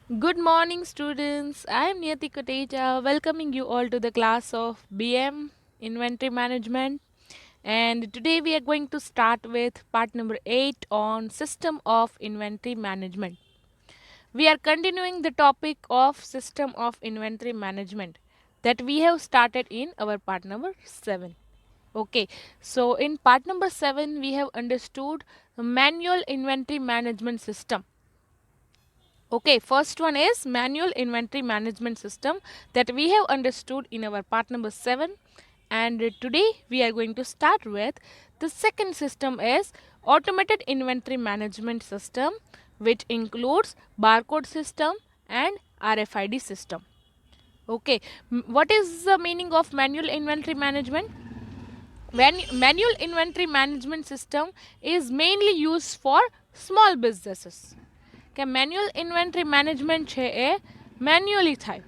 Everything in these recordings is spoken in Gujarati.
Good morning, students. I am Niyati Kotecha, welcoming you all to the class of BM Inventory Management. And today we are going to start with part number 8 on System of Inventory Management. We are continuing the topic of System of Inventory Management that we have started in our part number 7. Okay, so in part number 7, we have understood the manual inventory management system. Okay, first one is manual inventory management system that we have understood in our part number 7, and today we are going to start with the second system is automated inventory management system, which includes barcode system and RFID system. Okay, what is the meaning of manual inventory management? When manual inventory management system is mainly used for small businesses. કે મેન્યુઅલ ઇન્વેન્ટરી મેનેજમેન્ટ છે એ મેન્યુઅલી થાય,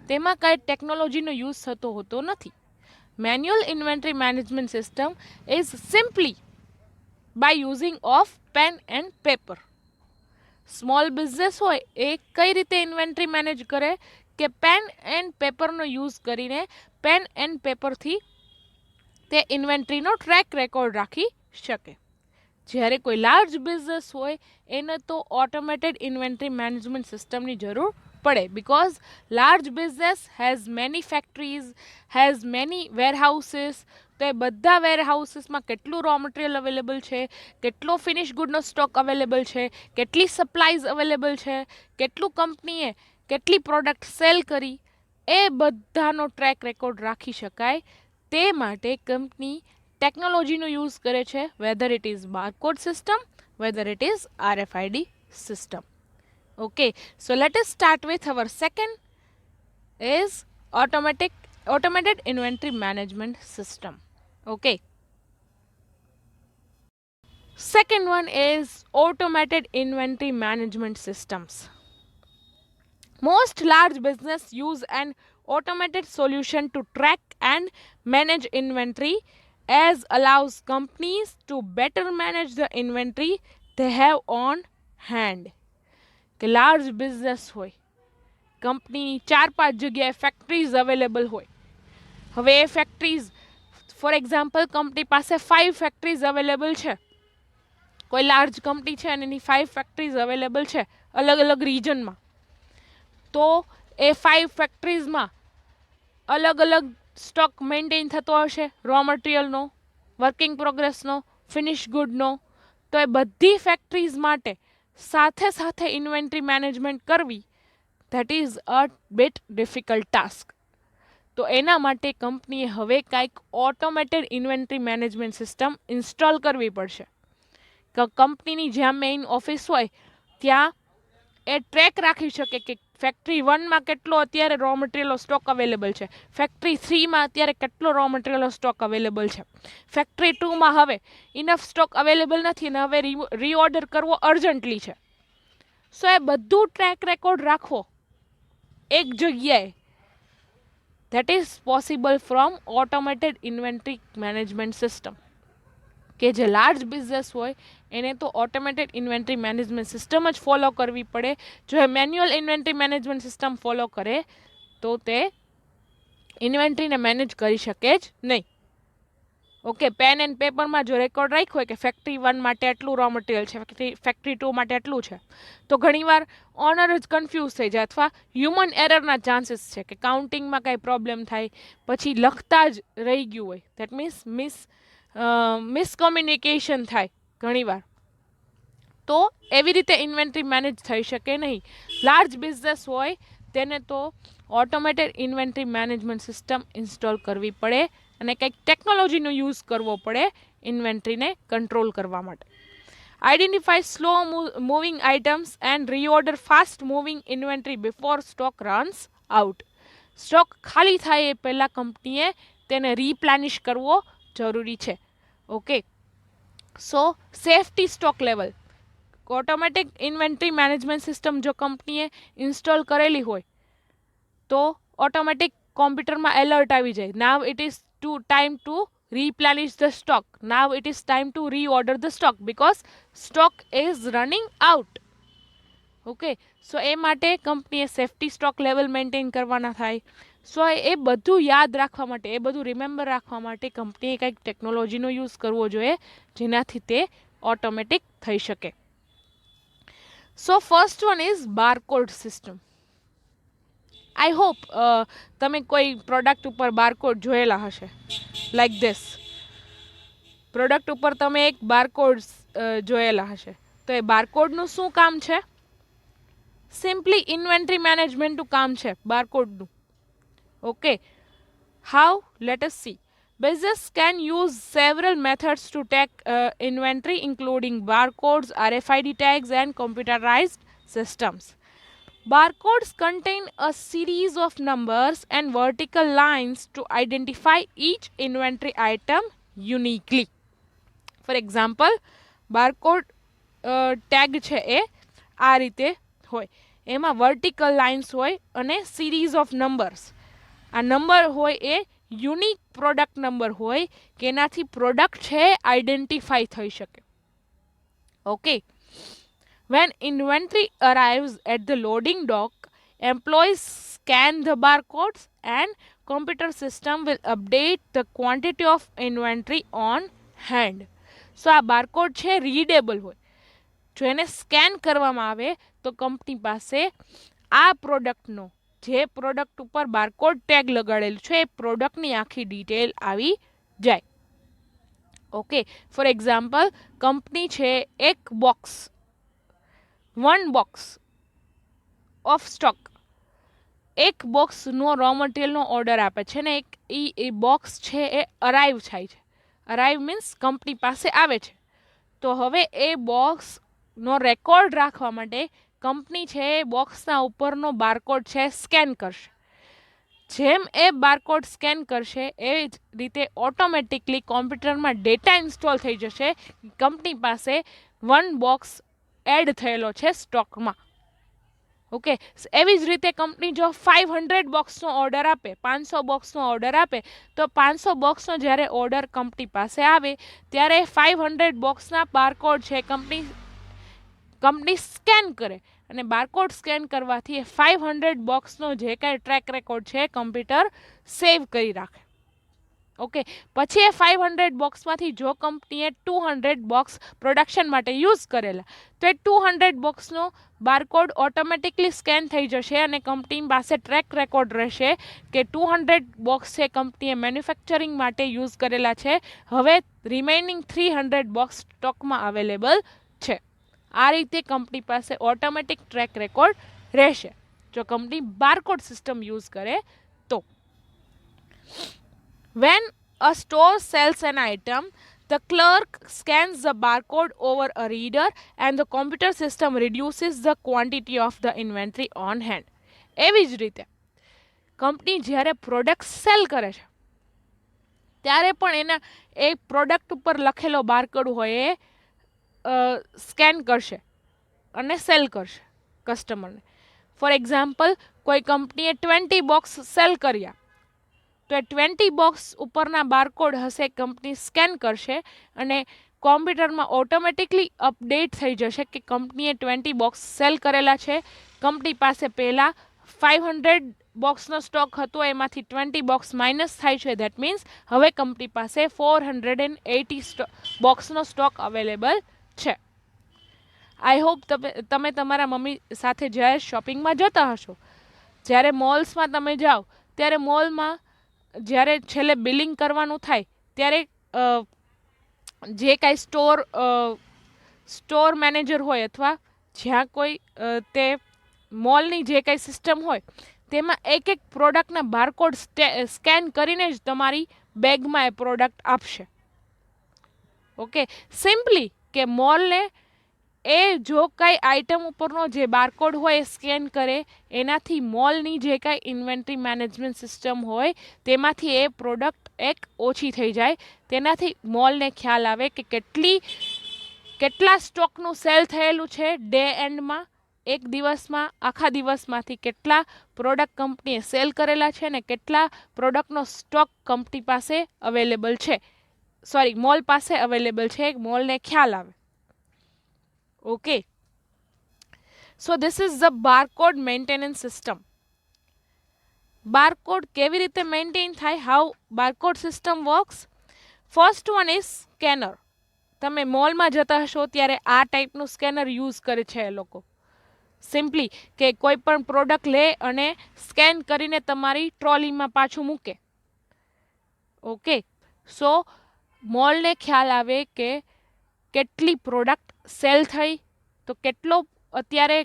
તેમાં કાંઈ ટેકનોલોજીનો યુઝ થતો હોતો નથી. Manual inventory management system is simply by using of pen and paper. Small business હોય એ કઈ રીતે ઇન્વેન્ટરી મેનેજ કરે કે પેન એન્ડ પેપરનો યુઝ કરીને પેન એન્ડ પેપરથી તે ઇન્વેન્ટરીનો ટ્રેક રેકોર્ડ રાખી શકે. જ્યારે કોઈ લાર્જ બિઝનેસ હોય એને તો ઓટોમેટેડ ઇન્વેન્ટરી મેનેજમેન્ટ સિસ્ટમની જરૂર પડે, because large business has many factories, has many warehouses. તો એ બધા વેરહાઉસીસમાં કેટલું રો મટીરિયલ અવેલેબલ છે, કેટલો ફિનિશ ગુડનો સ્ટોક અવેલેબલ છે, કેટલી સપ્લાઈઝ અવેલેબલ છે, કેટલું કંપનીએ કેટલી પ્રોડક્ટ સેલ કરી, એ બધાનો ટ્રેક રેકોર્ડ રાખી શકાય. તે માટે કંપની ટેકનોલોજીનો યુઝ કરે છે, weather it is barcode system, weather it is RFID system. Okay, so let us start with our second is automated inventory management system. Okay, second one is automated inventory management systems. Most large business use an automated solution to track and manage inventory, as allows companies to better manage the inventory they have on hand. કે લાર્જ બિઝનેસ હોય, કંપનીની 4-5 જગ્યાએ ફેક્ટરીઝ અવેલેબલ હોય. હવે એ ફેક્ટરીઝ, ફોર એક્ઝામ્પલ કંપની પાસે 5 ફેક્ટરીઝ અવેલેબલ છે, કોઈ લાર્જ કંપની છે અને એની 5 ફેક્ટરીઝ અવેલેબલ છે અલગ અલગ રિજનમાં. તો એ 5 ફેક્ટરીઝમાં અલગ અલગ સ્ટોક મેન્ટેન થતો હશે, રો મટીરિયલનો, વર્કિંગ પ્રોગ્રેસનો, ફિનિશ ગુડનો. તો એ બધી ફેક્ટરીઝ માટે સાથે સાથે ઇન્વેન્ટરી મેનેજમેન્ટ કરવી, that is a bit difficult task. તો એના માટે કંપનીએ હવે કાંઈક automated inventory management system install કરવી પડશે. કંપનીની જ્યાં મેઇન ઓફિસ હોય ત્યાં એ ટ્રેક રાખી શકે કે ફેક્ટરી 1માં કેટલો અત્યારે રો મટીરિયલનો સ્ટોક અવેલેબલ છે, ફેક્ટરી 3માં અત્યારે કેટલો રો મટીરિયલનો સ્ટોક અવેલેબલ છે, ફેક્ટરી 2માં હવે ઇનફ સ્ટોક અવેલેબલ નથી અને હવે રીઓર્ડર કરવો અર્જન્ટલી છે. સો એ બધું ટ્રેક રેકોર્ડ રાખવો એક જગ્યાએ, that is possible from automated inventory management system. કે જે લાર્જ બિઝનેસ હોય એને તો ઓટોમેટેડ ઇન્વેન્ટરી મેનેજમેન્ટ સિસ્ટમ જ ફોલો કરવી પડે. જો એ manual inventory management system follow કરે તો તે ઇન્વેન્ટરીને મેનેજ કરી શકે જ નહીં. ઓકે, પેન એન્ડ પેપરમાં જો રેકોર્ડ રાખ્યો હોય કે ફેક્ટરી 1 માટે આટલું રો મટીરિયલ છે, ફેક્ટરી 2 માટે આટલું છે, તો ઘણીવાર ઓનર જ કન્ફ્યુઝ થઈ જાય અથવા હ્યુમન એરરના ચાન્સીસ છે કે કાઉન્ટિંગમાં કાંઈ પ્રોબ્લેમ થાય, પછી લખતા જ રહી ગયું હોય, દેટ મીન્સ મિસકોમ્યુનિકેશન થાય ઘણીવાર. તો એવી રીતે ઇન્વેન્ટરી મેનેજ થઈ શકે નહીં. લાર્જ બિઝનેસ હોય તેને તો automated inventory management system install કરવી પડે અને કંઈક ટેકનોલોજીનો યુઝ કરવો પડે ઇન્વેન્ટરીને કંટ્રોલ કરવા માટે. Identify slow moving items and reorder fast moving inventory before stock runs out. Stock ખાલી થાય એ પહેલાં કંપનીએ તેને રીપ્લેનિશ કરવો જરૂરી છે. Okay, so safety stock level, automatic inventory management system જો કંપનીએ ઇન્સ્ટોલ કરેલી હોય તો ઓટોમેટિક કોમ્પ્યુટરમાં એલર્ટ આવી જાય, now it is time to replenish the stock, now it is time to reorder the stock because stock is running out. Okay, so એ માટે કંપનીએ સેફ્ટી સ્ટોક લેવલ મેન્ટેન કરવાના થાય. સો એ બધું યાદ રાખવા માટે, એ બધું રિમેમ્બર રાખવા માટે કંપનીએ કંઈક ટેકનોલોજીનો યુઝ કરવો જોઈએ જેનાથી તે ઓટોમેટિક થઈ શકે. So first one is barcode system. I hope તમે કોઈ પ્રોડક્ટ ઉપર બારકોડ જોયેલા હશે, લાઈક ધીસ. પ્રોડક્ટ ઉપર તમે એક બારકોડ જોયેલા હશે. તો એ બારકોડનું શું કામ છે? સિમ્પલી ઇન્વેન્ટરી મેનેજમેન્ટનું કામ છે બારકોડનું. Okay, how? Let us see. Business can use several methods to track inventory, including barcodes, RFID tags, and computerized systems. Barcodes contain a series of numbers and vertical lines to identify each inventory item uniquely. For example, barcode tag છે એ આ રીતે હોય, એમાં વર્ટિકલ લાઇન્સ હોય અને સિરીઝ ઓફ નંબર્સ. આ નંબર હોય એ યુનિક પ્રોડક્ટ નંબર હોય કે એનાથી પ્રોડક્ટ છે આઈડેન્ટિફાઈ થઈ શકે. Okay, when inventory arrives at the loading dock, employees scan the barcodes and computer system will update the quantity of inventory on hand. સો આ બારકોડ છે રીડેબલ હોય. જો એને સ્કેન કરવામાં આવે તો કંપની પાસે આ પ્રોડક્ટનો, જે પ્રોડક્ટ ઉપર બારકોડ ટેગ લગાડેલું છે એ પ્રોડક્ટની આખી ડિટેલ આવી જાય. ઓકે, ફોર એક્ઝામ્પલ કંપની છે એક બોક્સ, 1 બોક્સ ઓફ સ્ટોક, એક બોક્સનો રો મટીરિયલનો ઓર્ડર આપે છે ને એક એ બોક્સ છે એ અરાઈવ થાય છે. અરાઈવ મીન્સ કંપની પાસે આવે છે. તો હવે એ બોક્સનો રેકોર્ડ રાખવા માટે કંપની છે એ બોક્સના ઉપરનો બારકોડ છે સ્કેન કરશે. જેમ એ બારકોડ સ્કેન કરશે એ જ રીતે ઓટોમેટિકલી કોમ્પ્યુટરમાં ડેટા ઇન્સ્ટોલ થઈ જશે. કંપની પાસે 1 બોક્સ એડ થયેલો છે સ્ટોકમાં. ઓકે, એવી જ રીતે કંપની જો 500 બોક્સનો ઓર્ડર આપે, 500 બોક્સનો ઓર્ડર આપે, તો 500 બોક્સનો જ્યારે ઓર્ડર કંપની પાસે આવે ત્યારે 500 બોક્સના બારકોડ છે કંપની સ્કેન કરે અને બારકોડ સ્કેન કરવાથી 500 બોક્સનો જે કાંઈ ટ્રેક રેકોર્ડ છે કમ્પ્યુટર સેવ કરી રાખે. ઓકે, પછી એ 500 બોક્સમાંથી જો કંપનીએ 200 બોક્સ પ્રોડક્શન માટે યુઝ કરેલા તો એ 200 બોક્સનો બારકોડ ઓટોમેટિકલી સ્કેન થઈ જશે અને કંપની પાસે ટ્રેક રેકોર્ડ રહેશે કે 200 બોક્સ છે કંપનીએ મેન્યુફેક્ચરિંગ માટે યુઝ કરેલા છે, હવે રિમેઇનિંગ 300 બોક્સ સ્ટોકમાં અવેલેબલ છે. આ રીતે કંપની પાસે ઓટોમેટિક ટ્રેક રેકોર્ડ રહેશે જો કંપની બારકોડ સિસ્ટમ યુઝ કરે તો. When a store sells an item, the clerk scans the barcode over a reader and the computer system reduces the quantity of the inventory on hand. એવી જ રીતે કંપની જ્યારે પ્રોડક્ટ સેલ કરે છે ત્યારે પણ એના એ પ્રોડક્ટ ઉપર લખેલો બારકોડ હોય એ સ્કેન કરશે અને સેલ કરશે કસ્ટમરને. ફોર એક્ઝામ્પલ કોઈ કંપનીએ 20 બોક્સ સેલ કર્યા તો એ 20 બોક્સ ઉપરના બારકોડ હશે કંપની સ્કેન કરશે અને કોમ્પ્યુટરમાં ઓટોમેટિકલી અપડેટ થઈ જશે કે કંપનીએ 20 બોક્સ સેલ કરેલા છે. કંપની પાસે પહેલાં 500 બોક્સનો સ્ટોક હતો, એમાંથી 20 બોક્સ માઇનસ થાય છે. ધેટ મીન્સ હવે કંપની પાસે 480 બોક્સનો સ્ટોક અવેલેબલ છે. આઈ હોપ તમે તમારા મમ્મી સાથે જ્યારે શોપિંગમાં જતા હશો, જ્યારે મોલ્સમાં તમે જાઓ ત્યારે મોલમાં જ્યારે છેલ્લે બિલિંગ કરવાનું થાય ત્યારે જે કાંઈ સ્ટોર મેનેજર હોય અથવા જ્યાં કોઈ તે મોલની જે કાંઈ સિસ્ટમ હોય તેમાં એક પ્રોડક્ટના બારકોડ સ્કેન કરીને જ તમારી બેગમાં એ પ્રોડક્ટ આપશે. ઓકે, સિમ્પલી કે મોલને એ જો કાંઈ આઇટમ ઉપરનો જે બારકોડ હોય એ સ્કેન કરે એનાથી મોલની જે કાંઈ ઇન્વેન્ટરી મેનેજમેન્ટ સિસ્ટમ હોય તેમાંથી એ પ્રોડક્ટ એક ઓછી થઈ જાય. તેનાથી મોલને ખ્યાલ આવે કે કેટલા સ્ટોકનું સેલ થયેલું છે ડે એન્ડમાં, એક દિવસમાં, આખા દિવસમાંથી કેટલા પ્રોડક્ટ કંપનીએ સેલ કરેલા છે ને કેટલા પ્રોડક્ટનો સ્ટોક કંપની પાસે અવેલેબલ છે, મોલ પાસે અવેલેબલ છે, મોલને ખ્યાલ આવે. Okay, so this is the barcode maintenance system. Barcode કેવી રીતે મેન્ટેન થાય, how barcode system works. First one is scanner. તમે મોલમાં જતા હશો ત્યારે આ ટાઈપનું સ્કેનર યુઝ કરે છે એ લોકો. સિમ્પલી કે કોઈ પણ પ્રોડક્ટ લે અને સ્કેન કરીને તમારી ટ્રોલીમાં પાછું મૂકે. ઓકે, સો મોલને ખ્યાલ આવે કે કેટલી પ્રોડક્ટ સેલ થઈ, તો કેટલો અત્યારે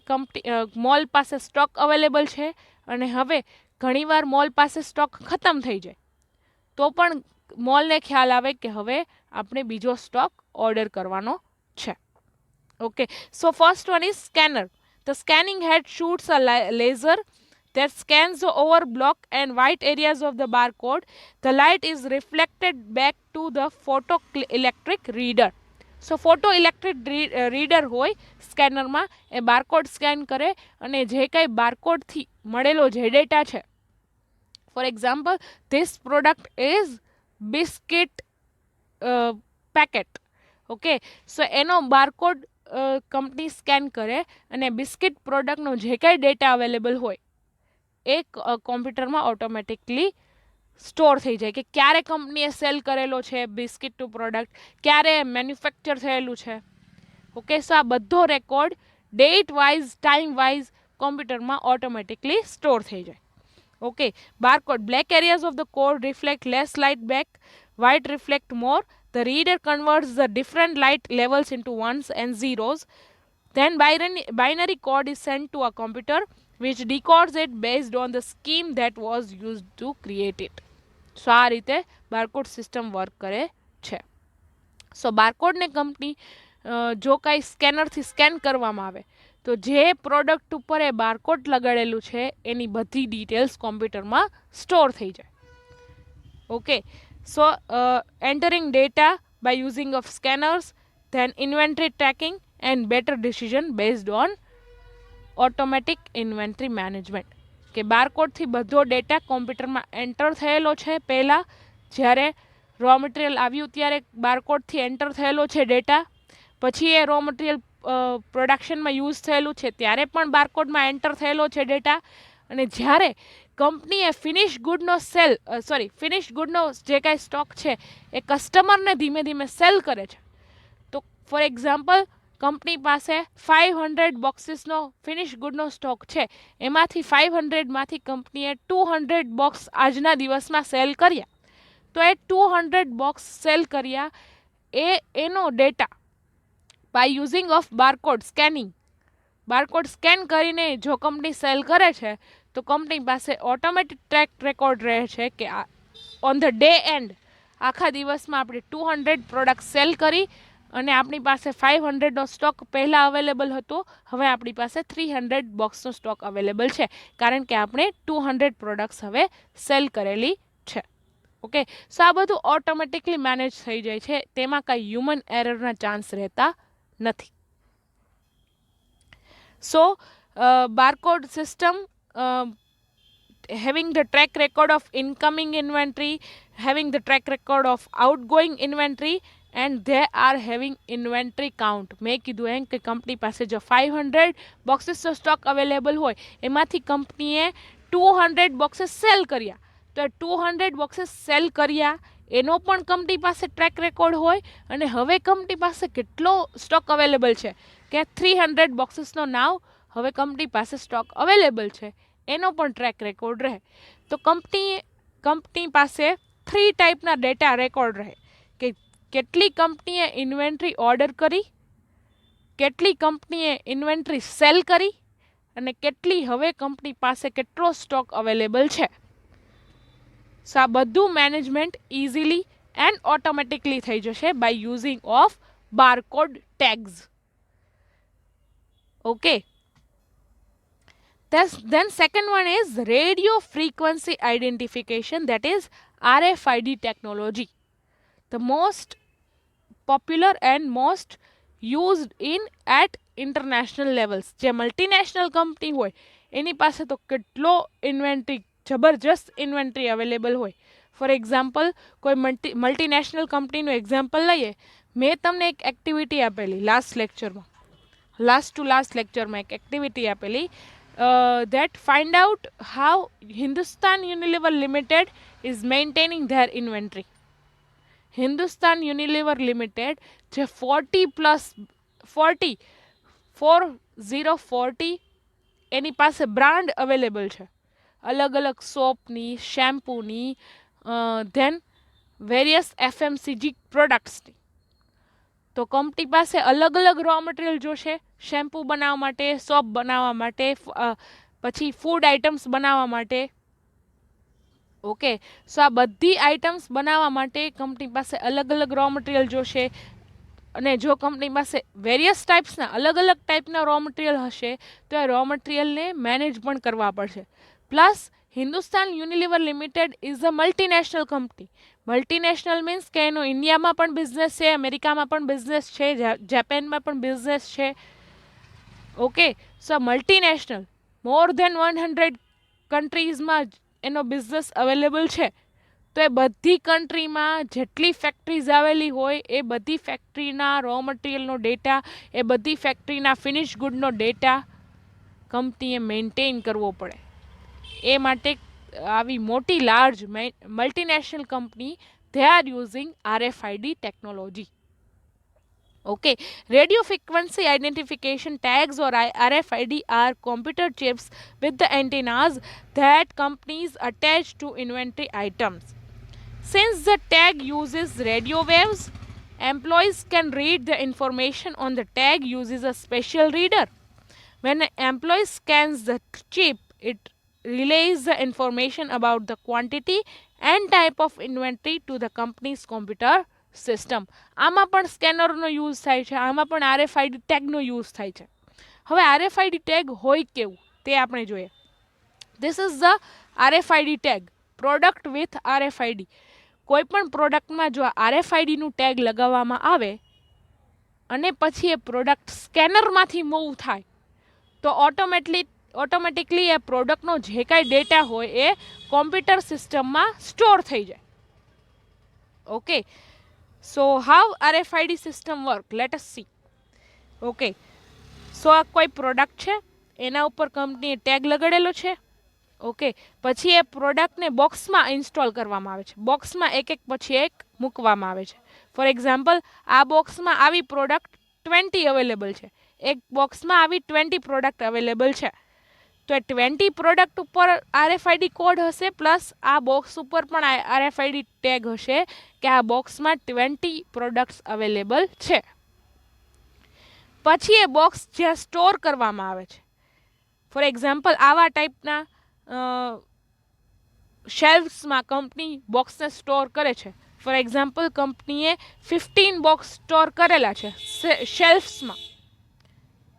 મોલ પાસે સ્ટોક અવેલેબલ છે, અને હવે ઘણીવાર મોલ પાસે સ્ટોક ખતમ થઈ જાય તો પણ મોલને ખ્યાલ આવે કે હવે આપણે બીજો સ્ટોક ઓર્ડર કરવાનો છે. Okay, so first one is scanner. The scanning head shoots a laser that scans over block and white areas of the barcode. The light is reflected back to the photoelectric reader. So photoelectric reader હોય સ્કેનરમાં, એ બારકોડ સ્કેન કરે અને જે કાંઈ બારકોડથી મળેલો જે ડેટા છે, for example this product is biscuit packet. Okay, so એનો બારકોડ કંપની સ્કેન કરે અને બિસ્કિટ પ્રોડક્ટનો જે કાંઈ ડેટા અવેલેબલ હોય એ કોમ્પ્યુટરમાં ઓટોમેટિકલી સ્ટોર થઈ જાય કે ક્યારે કંપનીએ સેલ કરેલો છે બિસ્કિટનું પ્રોડક્ટ, ક્યારે મેન્યુફેક્ચર થયેલું છે. ઓકે, સો આ બધો record date wise time wise કોમ્પ્યુટરમાં ઓટોમેટિકલી સ્ટોર થઈ જાય. Okay, barcode. Black areas of the code reflect less light back, white reflect more. The reader converts the different light levels into ones and zeros. Then binary code is sent to a computer which decodes it based on the scheme that was used to create it. સો આ રીતે બારકોડ સિસ્ટમ વર્ક કરે છે. સો બારકોડને કંપની જો કાંઈ સ્કેનરથી સ્કેન કરવામાં આવે તો જે પ્રોડક્ટ ઉપર એ બારકોડ લગાડેલું છે એની બધી ડિટેલ્સ કોમ્પ્યુટરમાં સ્ટોર થઈ જાય. Okay, so entering data by using of scanners, then inventory tracking and better decision based on automatic inventory management. કે બારકોડથી બધો ડેટા કોમ્પ્યુટરમાં એન્ટર થયેલો છે. પહેલાં જ્યારે રો મટીરિયલ આવ્યું ત્યારે બારકોડથી એન્ટર થયેલો છે ડેટા, પછી એ રો મટીરિયલ પ્રોડક્શનમાં યુઝ થયેલું છે ત્યારે પણ બારકોડમાં એન્ટર થયેલો છે ડેટા, અને જ્યારે કંપનીએ ફિનિશ ગુડનો જે કાંઈ સ્ટોક છે એ કસ્ટમરને ધીમે ધીમે સેલ કરે છે. તો ફોર એક્ઝામ્પલ કંપની પાસે 500 બોક્સીસનો ફિનિશ ગુડનો સ્ટોક છે, એમાંથી 500માંથી કંપનીએ 200 બોક્સ આજના દિવસમાં સેલ કર્યા, તો એ 200 બોક્સ સેલ કર્યા એનો data by using of barcode scanning, barcode scan કરીને જો કંપની સેલ કરે છે તો કંપની પાસે ઓટોમેટિક ટ્રેક રેકોર્ડ રહે છે કે ઓન ધ ડે એન્ડ આખા દિવસમાં આપણે 200 પ્રોડક્ટ સેલ કરી અને આપણી પાસે 500નો સ્ટોક પહેલાં અવેલેબલ હતો, હવે આપણી પાસે 300 બોક્સનો સ્ટોક અવેલેબલ છે, કારણ કે આપણે 200 પ્રોડક્ટ્સ હવે સેલ કરેલી છે. ઓકે, સો આ બધું ઓટોમેટિકલી મેનેજ થઈ જાય છે, તેમાં કાંઈ હ્યુમન એરરના ચાન્સ રહેતા નથી. So barcode system having the track record of incoming inventory, having the track record of outgoing inventory, and they are having inventory count. મેં કીધું એમ કે કંપની પાસે જો 500 બોક્સીસનો સ્ટોક અવેલેબલ હોય એમાંથી કંપનીએ 200 બોક્સીસ સેલ કર્યા, તો 200 બોક્સીસ સેલ કર્યા એનો પણ કંપની પાસે ટ્રેક રેકોર્ડ હોય, અને હવે કંપની પાસે કેટલો સ્ટોક અવેલેબલ છે કે 300 બોક્સીસનો નાવ હવે કંપની પાસે સ્ટોક અવેલેબલ છે એનો પણ ટ્રેક રેકોર્ડ રહે. તો કંપની પાસે 3 ટાઈપના ડેટા રેકોર્ડ રહે કે કેટલી કંપનીએ ઇન્વેન્ટરી ઓર્ડર કરી, કેટલી કંપનીએ ઇન્વેન્ટરી સેલ કરી, અને કેટલી હવે કંપની પાસે કેટલો સ્ટોક અવેલેબલ છે. સો આ બધું મેનેજમેન્ટ ઇઝીલી એન્ડ ઓટોમેટિકલી થઈ જશે by using of barcode tags. Okay, then second one is radio frequency identification, that is RFID technology, the most popular and most used in at international levels. જે મલ્ટીનેશનલ કંપની હોય એની પાસે તો કેટલો ઇન્વેન્ટરી, જબરજસ્ત ઇન્વેન્ટરી અવેલેબલ હોય. ફોર એક્ઝામ્પલ કોઈ મલ્ટીનેશનલ કંપનીનું એક્ઝામ્પલ લઈએ, મેં તમને એક એક્ટિવિટી આપેલી લાસ્ટ લેક્ચરમાં, લાસ્ટ ટુ લાસ્ટ લેક્ચરમાં એક એક્ટિવિટી આપેલી, that find out how Hindustan Unilever Limited is maintaining their inventory. Hindustan Unilever limited જે 40 એની પાસે બ્રાન્ડ અવેલેબલ છે, અલગ અલગ સોપની, શેમ્પૂની, ધેન વેરિયસ એફએમસીજી પ્રોડક્ટ્સની. તો કંપની પાસે અલગ અલગ રો મટીરિયલ જોશે, શેમ્પૂ બનાવવા માટે, સોપ બનાવવા માટે, પછી ફૂડ આઇટમ્સ બનાવવા માટે. ઓકે, સો આ બધી આઇટમ્સ બનાવવા માટે કંપની પાસે અલગ અલગ રો મટીરિયલ જોશે. અને જો કંપની પાસે વેરિયસ ટાઈપ્સના અલગ અલગ ટાઈપના રો મટીરિયલ હશે તો એ રો મટીરિયલને મેનેજ પણ કરવા પડશે. Plus Hindustan Unilever limited is a multinational company. Multinational means કે એનો ઇન્ડિયામાં પણ બિઝનેસ છે, અમેરિકામાં પણ બિઝનેસ છે, જાપાનમાં પણ બિઝનેસ છે. ઓકે, સો મલ્ટીનેશનલ, મોર ધેન 100 કન્ટ્રીઝમાં એનો બિઝનેસ અવેલેબલ છે. તો એ બધી કન્ટ્રીમાં જેટલી ફેક્ટરીઝ આવેલી હોય એ બધી ફેક્ટરીના રો મટીરિયલનો ડેટા, એ બધી ફેક્ટરીના ફિનિશ ગુડનો ડેટા કંપનીએ મેન્ટેન કરવો પડે. એ માટે આવી મોટી large multinational company they are using RFID technology. Okay, radio frequency identification tags or RFID are computer chips with the antennas that companies attach to inventory items. Since the tag uses radio waves, employees can read the information on the tag uses a special reader. When an employee scans the chip, it relays the information about the quantity and type of inventory to the company's computer system. આમાં પણ સ્કેનરનો યુઝ થાય છે, આમાં પણ RFID ટેગનો યુઝ થાય છે. હવે RFID ટેગ હોય કેવું તે આપણે જોઈએ. This is the RFID tag, product with RFID. કોઈ પણ પ્રોડક્ટમાં જો RFIDનું ટેગ લગાવવામાં આવે અને પછી એ પ્રોડક્ટ સ્કેનરમાંથી મૂવ થાય તો ઓટોમેટિકલી એ પ્રોડક્ટનો જે કાંઈ ડેટા હોય એ કોમ્પ્યુટર સિસ્ટમમાં સ્ટોર થઈ જાય. Okay, so how RFID system work, let us see. Okay, so આ કોઈ પ્રોડક્ટ છે, એના ઉપર કંપનીએ ટેગ લગાડેલો છે. ઓકે, પછી એ પ્રોડક્ટને બોક્સમાં ઇન્સ્ટોલ કરવામાં આવે છે, બોક્સમાં એક એક પછી એક મૂકવામાં આવે છે. ફોર એક્ઝામ્પલ, આ બોક્સમાં આવી પ્રોડક્ટ 20 અવેલેબલ છે, એક બોક્સમાં આવી 20 પ્રોડક્ટ અવેલેબલ છે. તો એ 20 પ્રોડક્ટ ઉપર RFID કોડ હશે, પ્લસ આ બોક્સ ઉપર પણ RFID ટેગ હશે કે આ બોક્સમાં 20 પ્રોડક્ટ્સ અવેલેબલ છે. પછી એ બોક્સ જ્યાં સ્ટોર કરવામાં આવે છે, ફોર એક્ઝામ્પલ આવા ટાઈપના શેલ્ફ્સમાં કંપની બોક્સને સ્ટોર કરે છે. ફોર એક્ઝામ્પલ, કંપનીએ 15 બોક્સ સ્ટોર કરેલા છે શેલ્ફ્સમાં.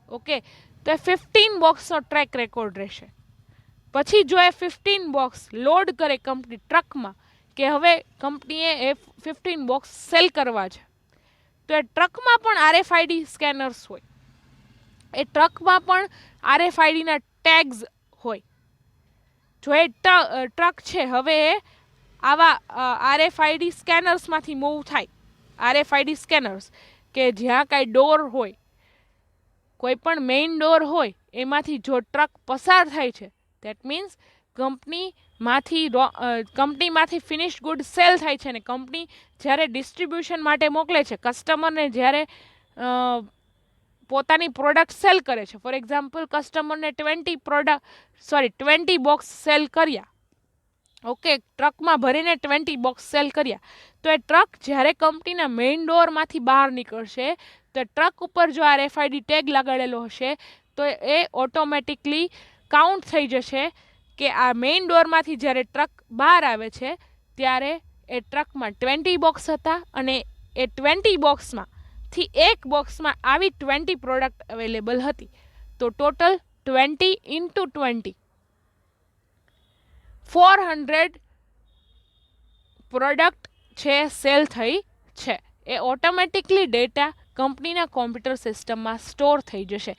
ઓકે, તો એ 15 બોક્સનો ટ્રેક રેકોર્ડ રહેશે. પછી જો એ 15 બોક્સ લોડ કરે કંપની ટ્રકમાં, કે હવે કંપનીએ એ 15 બોક્સ સેલ કરવા છે, તો એ ટ્રકમાં પણ RFID સ્કેનર્સ હોય, એ ટ્રકમાં પણ RFIDના ટેગ્સ હોય. જો એ ટ્રક છે હવે એ આવા RFID સ્કેનર્સમાંથી મૂવ થાય, RFID સ્કેનર્સ કે જ્યાં કાંઈ ડોર હોય, કોઈ પણ મેઇન ડોર હોય એમાંથી જો ટ્રક પસાર થાય છે, દેટ મીન્સ કંપનીમાંથી ફિનિશ ગુડ સેલ થાય છે. ને કંપની જ્યારે ડિસ્ટ્રીબ્યુશન માટે મોકલે છે, કસ્ટમરને જ્યારે પોતાની પ્રોડક્ટ સેલ કરે છે, ફોર એક્ઝામ્પલ કસ્ટમરને 20 બોક્સ સેલ કર્યા, ઓકે, ટ્રકમાં ભરીને 20 બોક્સ સેલ કર્યા, તો એ ટ્રક જ્યારે કંપનીના મેઇન ડોરમાંથી બહાર નીકળશે તો ટ્રક ઉપર જો RFID ટેગ લગાડેલો હશે તો એ ઓટોમેટિકલી કાઉન્ટ થઈ જશે કે આ મેઇન ડોરમાંથી જ્યારે ટ્રક બહાર આવે છે ત્યારે એ ટ્રકમાં 20 બોક્સ હતા અને એ 20 બોક્સમાંથી એક બોક્સમાં આવી 20 પ્રોડક્ટ અવેલેબલ હતી. તો ટોટલ 20 ઇન્ટુ 20 400 પ્રોડક્ટ છે સેલ થઈ છે. એ ઓટોમેટિકલી ડેટા કંપનીના કોમ્પ્યુટર સિસ્ટમમાં સ્ટોર થઈ જશે.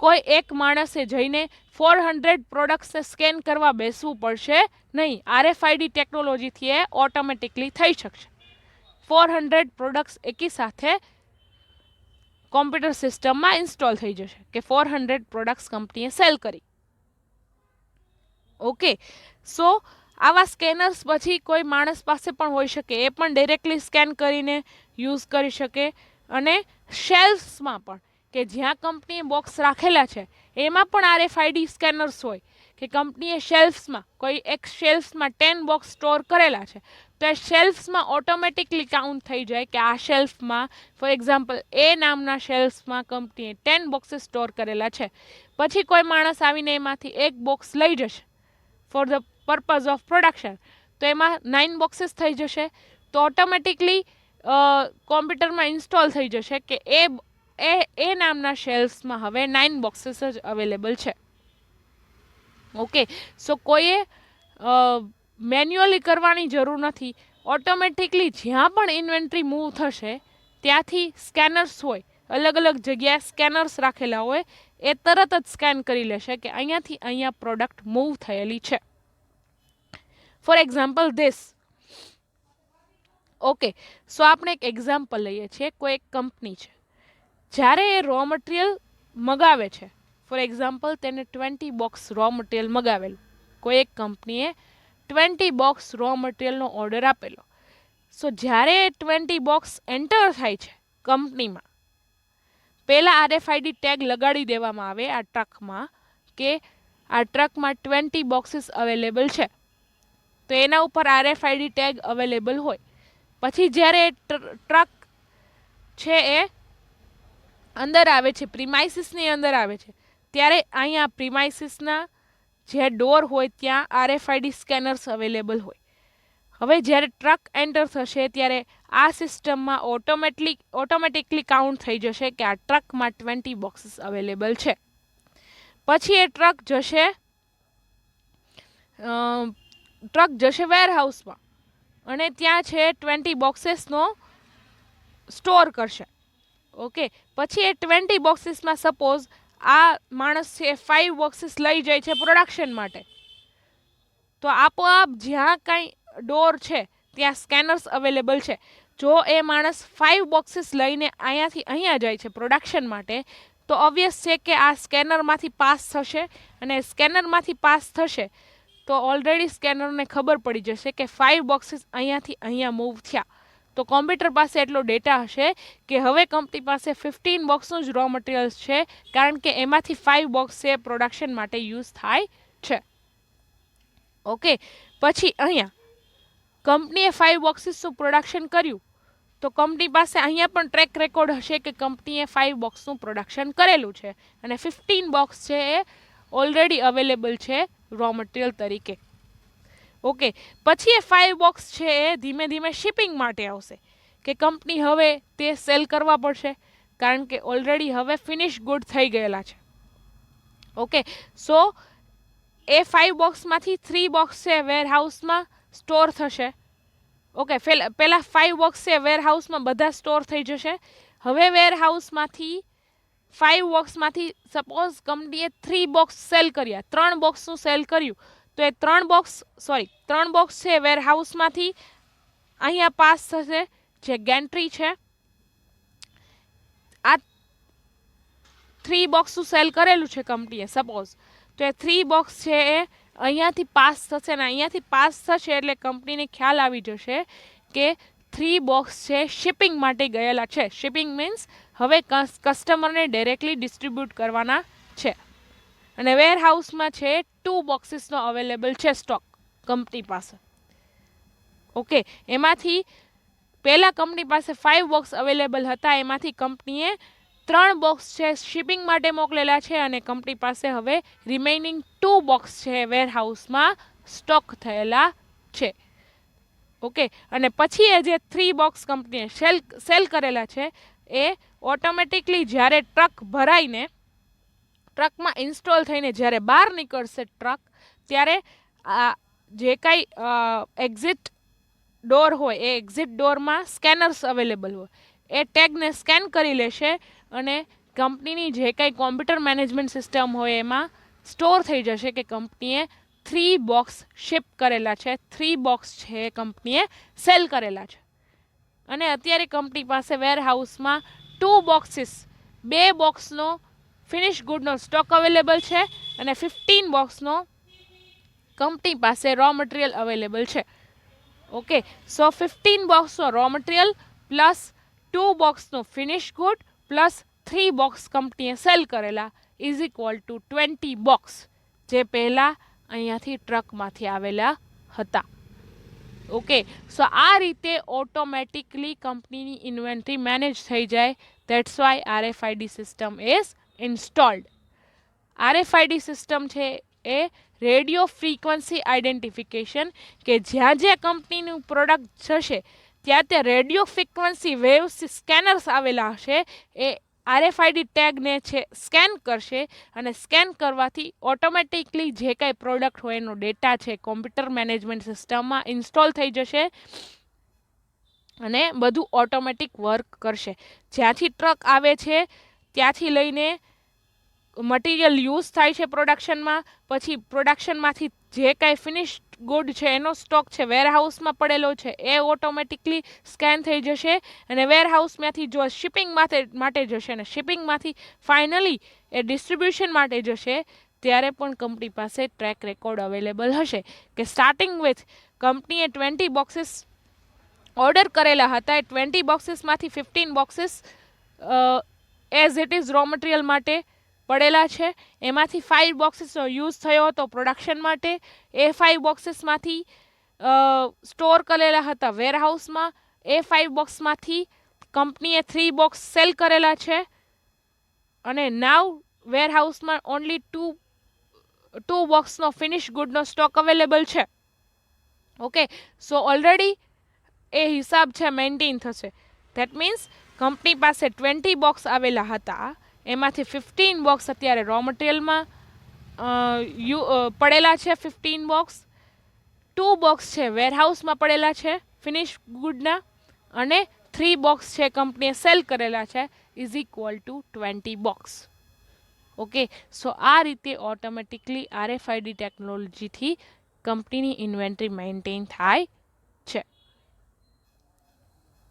કોઈ એક માણસે જઈને 400 પ્રોડક્ટ્સને સ્કેન કરવા બેસવું પડશે નહીં. RFID ટેકનોલોજીથી એ ઓટોમેટિકલી થઈ શકશે. 400 પ્રોડક્ટ્સ એકી સાથે કોમ્પ્યુટર સિસ્ટમમાં ઇન્સ્ટોલ થઈ જશે કે 400 પ્રોડક્ટ્સ કંપનીએ સેલ કરી. ઓકે, સો આવા સ્કેનર્સ પછી કોઈ માણસ પાસે પણ હોઈ શકે, એ પણ ડાયરેક્ટલી સ્કેન કરીને યુઝ કરી શકે. અને શેલ્ફ્સમાં પણ કે જ્યાં કંપનીએ બોક્સ રાખેલા છે એમાં પણ RFID સ્કેનર્સ હોય કે કંપનીએ શેલ્ફ્સમાં કોઈ એક શેલ્ફ્સમાં 10 બોક્સ સ્ટોર કરેલા છે તો એ શેલ્ફ્સમાં ઓટોમેટિકલી કાઉન્ટ થઈ જાય કે આ શેલ્ફમાં ફોર એક્ઝામ્પલ એ નામના શેલ્ફ્સમાં કંપનીએ 10 બોક્સીસ સ્ટોર કરેલા છે. પછી કોઈ માણસ આવીને એમાંથી એક બોક્સ લઈ જશે for the purpose of production, તો એમાં 9 બોક્સીસ થઈ જશે. તો ઓટોમેટિકલી કોમ્પ્યુટરમાં ઇન્સ્ટોલ થઈ જશે કે એ નામના શેલ્ફ્સમાં હવે 9 બોક્સીસ જ અવેલેબલ છે. ઓકે, સો કોઈએ મેન્યુઅલી કરવાની જરૂર નથી. ઓટોમેટિકલી જ્યાં પણ ઇન્વેન્ટરી મૂવ થશે ત્યાંથી સ્કેનર્સ હોય, અલગ અલગ જગ્યાએ સ્કેનર્સ રાખેલા હોય, એ તરત જ સ્કેન કરી લેશે કે અહીંયાથી અહીંયા પ્રોડક્ટ મૂવ થયેલી છે. For example this. ઓકે, સો આપણે એક એક્ઝામ્પલ લઈએ છીએ. કોઈ એક કંપની છે, જ્યારે એ રો મટીરિયલ મગાવે છે, ફોર એક્ઝામ્પલ તેને 20 બોક્સ રો મટીરિયલ મગાવેલું, કોઈ એક કંપનીએ 20 બોક્સ રો મટીરિયલનો ઓર્ડર આપેલો. સો જ્યારે 20 બોક્સ એન્ટર થાય છે કંપનીમાં, પહેલાં RFID ટેગ લગાડી દેવામાં આવે આ ટ્રકમાં કે આ ટ્રકમાં 20 બોક્સીસ અવેલેબલ છે, તો એના ઉપર RFID ટેગ અવેલેબલ હોય. પછી જ્યારે ટ્રક છે એ અંદર આવે છે, પ્રિમાઇસીસની અંદર આવે છે, ત્યારે અહીંયા પ્રિમાઇસીસના જે ડોર હોય ત્યાં RFID સ્કેનર્સ અવેલેબલ હોય. હવે જ્યારે ટ્રક એન્ટર થશે ત્યારે આ સિસ્ટમમાં ઓટોમેટિકલી કાઉન્ટ થઈ જશે કે આ ટ્રકમાં 20 બોક્સીસ અવેલેબલ છે. પછી એ ટ્રક જશે વેરહાઉસમાં અને ત્યાં છે 20 બોક્સીસનો સ્ટોર કરશે. ઓકે, પછી એ 20 બોક્સીસમાં સપોઝ આ માણસ છે 5 બોક્સીસ લઈ જાય છે પ્રોડક્શન માટે, તો આપોઆપ જ્યાં કાંઈ ડોર છે ત્યાં સ્કેનર્સ અવેલેબલ છે. જો એ માણસ 5 બોક્સીસ લઈને અહીંયાથી અહીંયા જાય છે પ્રોડક્શન માટે, તો ઓબ્વિયસ છે કે આ સ્કેનરમાંથી પાસ થશે, અને સ્કેનરમાંથી પાસ થશે તો ઓલરેડી સ્કેનરને ખબર પડી જશે કે 5 બોક્સીસ અહીંયાથી અહીંયા મૂવ થયા. તો કોમ્પ્યુટર પાસે એટલો ડેટા હશે કે હવે કંપની પાસે 15 બોક્સનું જ રો મટીરિયલ્સ છે, કારણ કે એમાંથી 5 બોક્સ છે પ્રોડક્શન માટે યુઝ થાય છે. ઓકે, પછી અહીંયા કંપનીએ 5 બોક્સીસનું પ્રોડક્શન કર્યું તો કંપની પાસે અહીંયા પણ ટ્રેક રેકોર્ડ હશે કે કંપનીએ 5 બોક્સનું પ્રોડક્શન કરેલું છે અને 15 બોક્સ છે એ ઓલરેડી અવેલેબલ છે રો મટીરિયલ તરીકે. ઓકે, પછી એ 5 બોક્સ છે એ ધીમે ધીમે શિપિંગ માટે આવશે કે કંપની હવે તે સેલ કરવા પડશે, કારણ કે ઓલરેડી હવે ફિનિશ ગુડ થઈ ગયેલા છે. ઓકે, સો એ 5 બોક્સમાંથી 3 બોક્સ છે વેરહાઉસમાં સ્ટોર થશે. ઓકે, પહેલાં 5 બોક્સ છે વેરહાઉસમાં બધા સ્ટોર થઈ જશે. હવે વેરહાઉસમાંથી 5 બોક્સમાંથી સપોઝ કંપનીએ 3 બોક્સ સેલ કર્યા, 3 બોક્સનું સેલ કર્યું, તો એ 3 બોક્સ છે વેરહાઉસમાંથી અહીંયા પાસ થશે જે ગેન્ટ્રી છે. આ 3 બોક્સનું સેલ કરેલું છે કંપનીએ સપોઝ, તો એ 3 બોક્સ છે એ અહીંયાથી પાસ થશે, અને અહીંયાથી પાસ થશે એટલે કંપનીને ખ્યાલ આવી જશે કે 3 બોક્સ છે શિપિંગ માટે ગયેલા છે. શિપિંગ મીન્સ હવે કસ્ટમરને ડાયરેક્ટલી ડિસ્ટ્રીબ્યુટ કરવાના છે, અને વેરહાઉસમાં છે 2 બોક્સીસનો અવેલેબલ છે સ્ટોક કંપની પાસે. ઓકે, એમાંથી પહેલાં કંપની પાસે 5 બોક્સ અવેલેબલ હતા, એમાંથી કંપનીએ 3 બોક્સ છે શિપિંગ માટે મોકલેલા છે, અને કંપની પાસે હવે રિમેઇનિંગ 2 બોક્સ છે વેરહાઉસમાં સ્ટોક થયેલા છે. ઓકે, અને પછી એ જે 3 બોક્સ કંપનીએ સેલ કરેલા છે એ ઓટોમેટિકલી જ્યારે ટ્રક ભરાઈને ટ્રકમાં ઇન્સ્ટોલ થઈને જ્યારે બહાર નીકળશે ટ્રક, ત્યારે આ જે કાંઈ એક્ઝિટ ડોર હોય એ એક્ઝિટ ડોરમાં સ્કેનર્સ અવેલેબલ હોય, એ ટેગને સ્કેન કરી લેશે અને કંપનીની જે કાંઈ કોમ્પ્યુટર મેનેજમેન્ટ સિસ્ટમ હોય એમાં સ્ટોર થઈ જશે કે કંપનીએ 3 બોક્સ શિપ કરેલા છે, 3 બોક્સ છે કંપનીએ સેલ કરેલા છે. અને અત્યારે કંપની પાસે વેરહાઉસમાં 2 બોક્સીસ 2 બોક્સનો ફિનિશ ગુડનો સ્ટોક અવેલેબલ છે અને 15 બોક્સનો કંપની પાસે રો મટીરિયલ અવેલેબલ છે. ઓકે, સો 15 બોક્સનો રો મટીરિયલ પ્લસ 2 બોક્સનો ફિનિશ ગુડ પ્લસ 3 બોક્સ કંપનીએ સેલ કરેલા ઇઝ ઇક્વલ ટુ 20 બોક્સ, જે પહેલાં અહીંયાથી ટ્રકમાંથી આવેલા હતા. ઓકે, સો આ રીતે ઓટોમેટિકલી કંપનીની ઇન્વેન્ટરી મેનેજ થઈ જાય. That's why RFID system is installed. RFID system છે એ રેડિયો ફ્રીક્વન્સી આઇડેન્ટિફિકેશન, કે જ્યાં જ્યાં કંપનીનું પ્રોડક્ટ જશે ત્યાં ત્યાં રેડિયો ફ્રીક્વન્સી વેવ્સ સ્કેનર્સ આવેલા હશે, એ આરએફઆઈડી ટેગને છે સ્કેન કરશે અને સ્કેન કરવાથી ઓટોમેટિકલી જે કાંઈ પ્રોડક્ટ હોય એનો ડેટા છે કોમ્પ્યુટર મેનેજમેન્ટ સિસ્ટમમાં ઇન્સ્ટોલ થઈ જશે અને બધું ઓટોમેટિક વર્ક કરશે. જ્યાંથી ટ્રક આવે છે ત્યાંથી લઈને મટીરિયલ યુઝ થાય છે પ્રોડક્શનમાં, પછી પ્રોડક્શનમાંથી જે કાંઈ ફિનિશ ગુડ છે એનો સ્ટોક છે વેરહાઉસમાં પડેલો છે એ ઓટોમેટિકલી સ્કેન થઈ જશે અને વેરહાઉસમાંથી જો શિપિંગ માટે જશે અને શિપિંગમાંથી ફાઇનલી એ ડિસ્ટ્રીબ્યુશન માટે જશે ત્યારે પણ કંપની પાસે ટ્રેક રેકોર્ડ અવેલેબલ હશે કે સ્ટાર્ટિંગ વિથ કંપનીએ 20 બોક્સીસ ઓર્ડર કરેલા હતા, એ 20 બોક્સીસમાંથી 15 boxes as it is raw material માટે પડેલા છે, એમાંથી 5 બોક્સીસનો યુઝ થયો હતો પ્રોડક્શન માટે, એ 5 બોક્સીસમાંથી સ્ટોર કરેલા હતા વેરહાઉસમાં, એ 5 બોક્સમાંથી કંપનીએ 3 બોક્સ સેલ કરેલા છે અને નાવ વેરહાઉસમાં ઓનલી 2 બોક્સનો ફિનિશ ગુડનો સ્ટોક અવેલેબલ છે. ઓકે, સો ઓલરેડી એ હિસાબ છે મેન્ટેન થશે. દેટ મીન્સ કંપની પાસે 20 બોક્સ આવેલા હતા, એમાંથી 15 બોક્સ અત્યારે રો મટીરિયલમાં પડેલા છે, 15 બોક્સ, 2 બોક્સ છે વેરહાઉસમાં પડેલા છે ફિનિશ ગુડના અને 3 બોક્સ છે કંપનીએ સેલ કરેલા છે is equal to 20 box. Okay, so આ રીતે ઓટોમેટિકલી આરએફઆઈડી ટેકનોલોજીથી કંપનીની ઇન્વેન્ટરી મેન્ટેન થાય છે.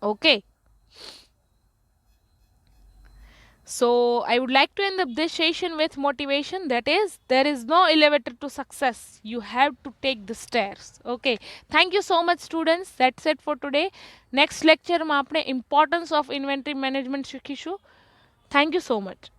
Okay, so I would like to end up this session with motivation, that is, there is no elevator to success, you have to take the stairs. Okay, thank you so much students, that's it for today. Next lecture માં આપણે importance of inventory management શીખીશું. Thank you so much.